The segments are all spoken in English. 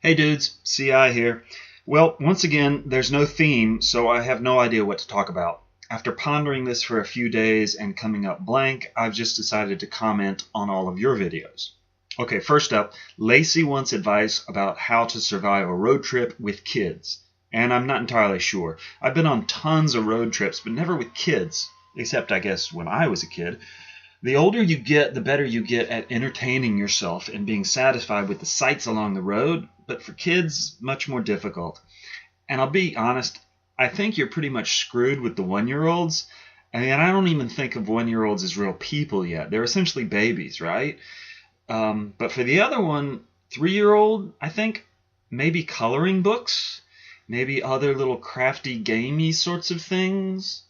Hey dudes, CI here. Well, once again, there's no theme, so I have no idea what to talk about. After pondering this for a few days and coming up blank, I've just decided to comment on all of your videos. Okay, first up, Lacey wants advice about how to survive a road trip with kids. And I'm not entirely sure. I've been on tons of road trips, but never with kids, except I guess when I was a kid. The older you get, the better you get at entertaining yourself and being satisfied with the sights along the road, but for kids, much more difficult. And I'll be honest, I think you're pretty much screwed with the 1-year-olds. I mean, I don't even think of 1-year-olds as real people yet. They're essentially babies, right? But for the other one, 3-year-old, I think maybe coloring books, maybe other little crafty, gamey sorts of things.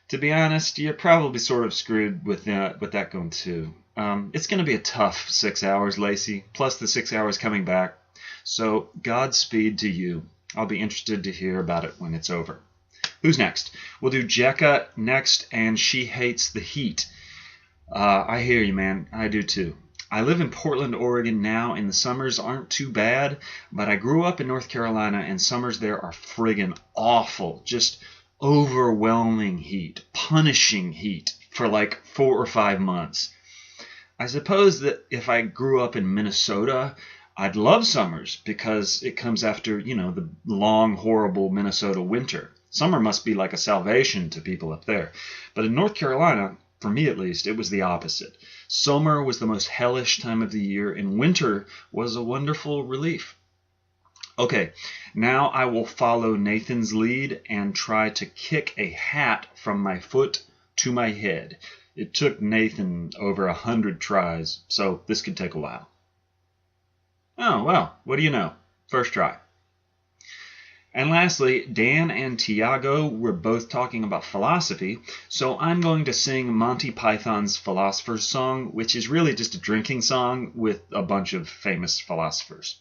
To be honest, you're probably sort of screwed with that going too. It's going to be a tough 6 hours, Lacey, plus the 6 hours coming back. So Godspeed to you. I'll be interested to hear about it when it's over. Who's next? We'll do Jekka next, and she hates the heat. I hear you, man. I do too. I live in Portland, Oregon now, and the summers aren't too bad, but I grew up in North Carolina, and summers there are friggin' awful. Just overwhelming heat, punishing heat for like 4 or 5 months. I suppose that if I grew up in Minnesota, I'd love summers because it comes after, the long, horrible Minnesota winter. Summer must be like a salvation to people up there. But in North Carolina, for me at least, it was the opposite. Summer was the most hellish time of the year, and winter was a wonderful relief. Okay, now I will follow Nathan's lead and try to kick a hat from my foot to my head. It took Nathan over 100 tries, so this could take a while. Oh, well, what do you know? First try. And lastly, Dan and Tiago were both talking about philosophy, so I'm going to sing Monty Python's Philosopher's Song, which is really just a drinking song with a bunch of famous philosophers.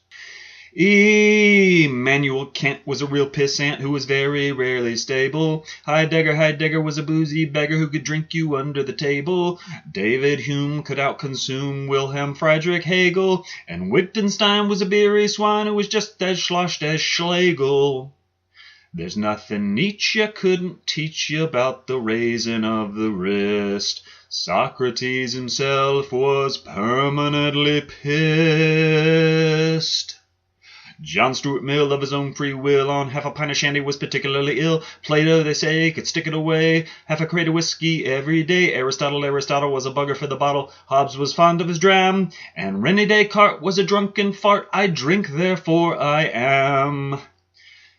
Immanuel Kant was a real pissant who was very rarely stable. Heidegger was a boozy beggar who could drink you under the table. David Hume could outconsume Wilhelm Friedrich Hegel. And Wittgenstein was a beery swine who was just as sloshed as Schlegel. There's nothing Nietzsche couldn't teach you about the raising of the wrist. Socrates himself was permanently pissed. John Stuart Mill, of his own free will, on half a pint of shandy was particularly ill. Plato, they say, could stick it away. Half a crate of whiskey every day. Aristotle was a bugger for the bottle. Hobbes was fond of his dram. And René Descartes was a drunken fart. I drink, therefore I am.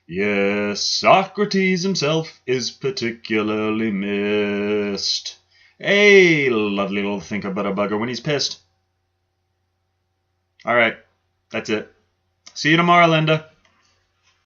Yes, Socrates himself is particularly missed. Hey, lovely little thinker but a bugger when he's pissed. All right, that's it. See you tomorrow, Linda.